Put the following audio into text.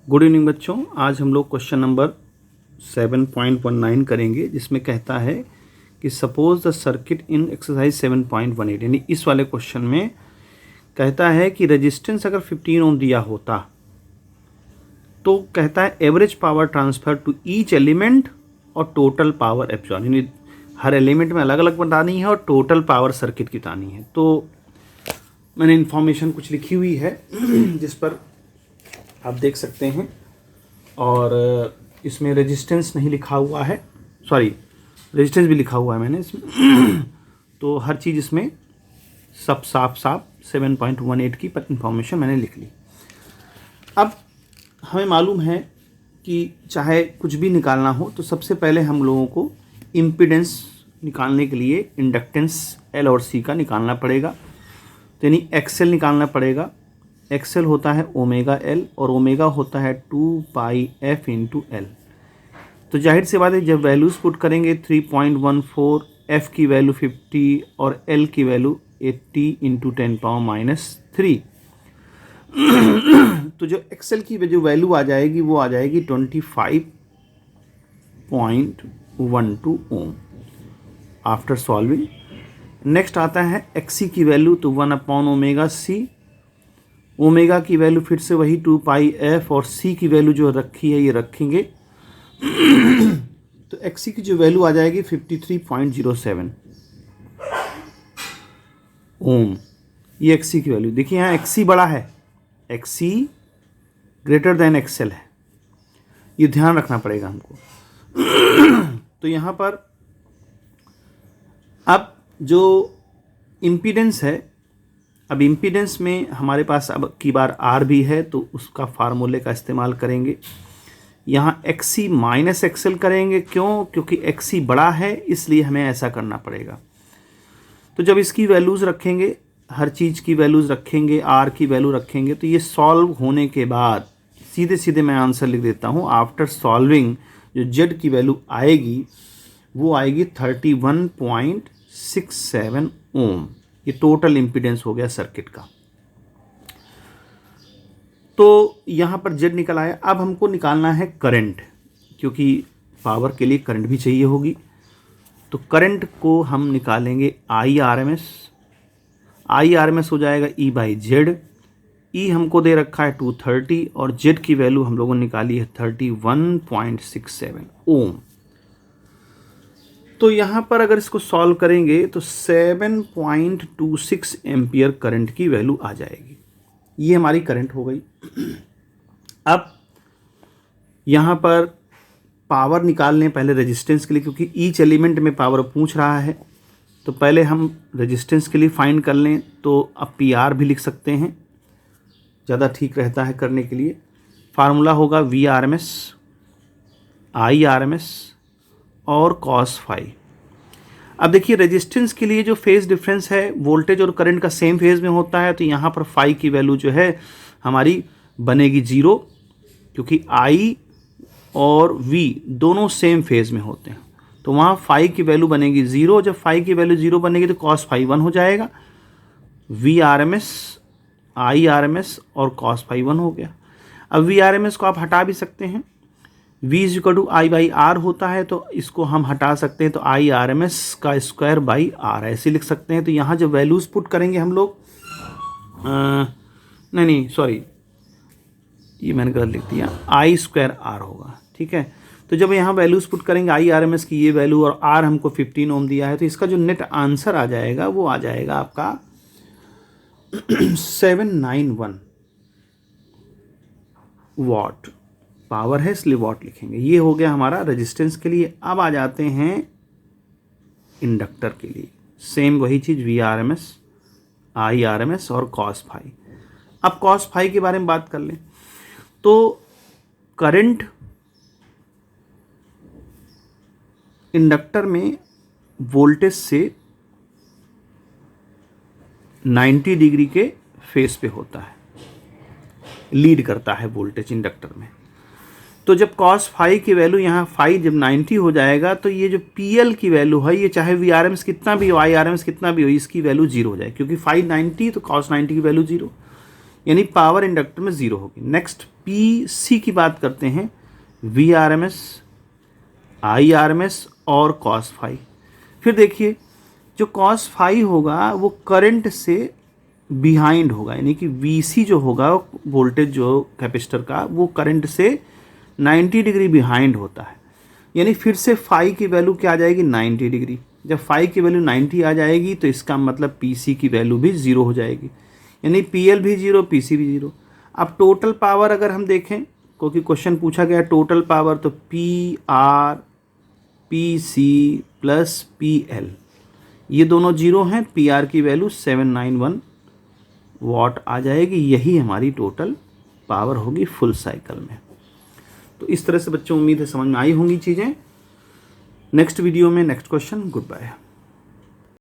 Good evening बच्चों। आज हम लोग क्वेश्चन नंबर 7.19 करेंगे, जिसमें कहता है कि suppose the circuit in exercise 7.18, यानी इस वाले क्वेश्चन में कहता है कि रेजिस्टेंस अगर 15 ओम दिया होता तो कहता है average power transfer to each element और टोटल पावर एब्जॉर्ब, यानी हर एलिमेंट में अलग अलग बतानी है और टोटल पावर सर्किट की बतानी है। तो मैंने इन्फॉर्मेशन कुछ लिखी हुई है जिस पर आप देख सकते हैं, और इसमें रेजिस्टेंस नहीं लिखा हुआ है, सॉरी रेजिस्टेंस भी लिखा हुआ है मैंने इसमें तो हर चीज़ इसमें सब साफ 7.18 की इन्फॉर्मेशन मैंने लिख ली। अब हमें मालूम है कि चाहे कुछ भी निकालना हो तो सबसे पहले हम लोगों को इम्पीडेंस निकालने के लिए इंडक्टेंस एल और सी का निकालना पड़ेगा, तो यानी एक्सएल निकालना पड़ेगा। एक्सएल होता है ओमेगा एल और ओमेगा होता है 2 पाई एफ इंटू एल। तो जाहिर सी बात है जब वैल्यूज़ पुट करेंगे 3.14, एफ की वैल्यू 50 और एल की वैल्यू 80 इंटू 10⁻³ तो जो एक्सएल की जो वैल्यू आ जाएगी वो आ जाएगी 25.12 ओम आफ्टर सॉल्विंग। नेक्स्ट आता है एक्सी की वैल्यू, तो 1/ओमेगा सी। ओमेगा की वैल्यू फिर से वही 2 पाई एफ और सी की वैल्यू जो रखी है ये रखेंगे तो एक्सी की जो वैल्यू आ जाएगी 53.07 ओम। ये एक्सी की वैल्यू देखिए, यहाँ एक्सी बड़ा है, एक्सी ग्रेटर देन एक्सएल है, ये ध्यान रखना पड़ेगा हमको तो यहाँ पर अब जो इम्पीडेंस है, अब इम्पीडेंस में हमारे पास अब की बार आर भी है तो उसका फार्मूले का इस्तेमाल करेंगे। यहाँ एक्सी माइनस एक्सएल करेंगे, क्यों? क्योंकि एक्सी बड़ा है इसलिए हमें ऐसा करना पड़ेगा। तो जब इसकी वैल्यूज़ रखेंगे, हर चीज़ की वैल्यूज़ रखेंगे, आर की वैल्यू रखेंगे, तो ये सॉल्व होने के बाद सीधे सीधे मैं आंसर लिख देता हूँ। आफ्टर सॉल्विंग जो जेड की वैल्यू आएगी वो आएगी 31.67 ओम। ये टोटल इम्पीडेंस हो गया सर्किट का। तो यहाँ पर जेड निकल आया। अब हमको निकालना है करंट, क्योंकि पावर के लिए करंट भी चाहिए होगी। तो करंट को हम निकालेंगे आई आर एम एस हो जाएगा E/Z। ई हमको दे रखा है 230 और जेड की वैल्यू हम लोगों ने निकाली है 31.67 ओम। तो यहाँ पर अगर इसको सॉल्व करेंगे तो 7.26 एम्पियर करंट की वैल्यू आ जाएगी। ये हमारी करंट हो गई। अब यहाँ पर पावर निकाल लें पहले रेजिस्टेंस के लिए, क्योंकि ईच एलिमेंट में पावर पूछ रहा है। तो पहले हम रेजिस्टेंस के लिए फाइंड कर लें, तो अब PR भी लिख सकते हैं, ज़्यादा ठीक रहता है करने के लिए। फार्मूला होगा VRMS IRMS और cos फाई। अब देखिए रेजिस्टेंस के लिए जो फेज डिफरेंस है, वोल्टेज और करंट का सेम फेज में होता है, तो यहाँ पर फाई की वैल्यू जो है हमारी बनेगी 0, क्योंकि I और V दोनों सेम फेज में होते हैं। तो वहाँ फाई की वैल्यू बनेगी 0। जब फाई की वैल्यू 0 बनेगी तो cos फाई 1 हो जाएगा। VRMS IRMS और cos फाई 1 हो गया। अब VRMS को आप हटा भी सकते हैं, V = I/R होता है, तो इसको हम हटा सकते हैं, तो IRMS का स्क्वायर बाई R ऐसे लिख सकते हैं। तो यहाँ जब वैल्यूज़ पुट करेंगे हम लोग, नहीं सॉरी, ये मैंने गलत लिख दिया, I² R होगा, ठीक है। तो जब यहाँ वैल्यूज़ पुट करेंगे IRMS की ये वैल्यू और R हमको 15 ओम दिया है, तो इसका जो नेट आंसर आ जाएगा वो आ जाएगा आपका 791 वॉट। पावर है इसलिए वॉट लिखेंगे। ये हो गया हमारा रेजिस्टेंस के लिए। अब आ जाते हैं इंडक्टर के लिए, सेम वही चीज़ VRMS IRMS और cos फाई। अब cos फाई के बारे में बात कर लें, तो करंट इंडक्टर में वोल्टेज से 90 डिग्री के फेस पे होता है, लीड करता है वोल्टेज इंडक्टर में। तो जब cos फाई की वैल्यू यहाँ फाई जब 90 हो जाएगा, तो ये जो PL की वैल्यू है, ये चाहे VRMS कितना भी हो, IRMS कितना भी हो, इसकी वैल्यू 0 हो जाए, क्योंकि फाई 90 तो cos 90 की वैल्यू 0। यानी पावर इंडक्टर में ज़ीरो होगी। नेक्स्ट पी सी की बात करते हैं, V R M S, I R M S और कॉस फाई। फिर देखिए जो कॉस फाई होगा वो करंट से बिहाइंड होगा, यानी कि वी सी जो होगा वोल्टेज जो कैपेसिटर का वो करंट से 90 डिग्री बिहाइंड होता है। यानी फिर से फाई की वैल्यू क्या आ जाएगी 90 डिग्री। जब फाई की वैल्यू 90 आ जाएगी तो इसका मतलब पी सी की वैल्यू भी ज़ीरो हो जाएगी, यानी पी एल भी ज़ीरो, पी सी भी ज़ीरो। अब टोटल पावर अगर हम देखें, क्योंकि क्वेश्चन पूछा गया टोटल पावर, तो P R P C plus P L ये दोनों जीरो हैं। पी आर की वैल्यू 791 वाट आ जाएगी, यही हमारी टोटल पावर होगी फुल साइकिल में। तो इस तरह से बच्चों उम्मीद है समझ में आई होंगी चीज़ें। नेक्स्ट वीडियो में नेक्स्ट क्वेश्चन। Good bye.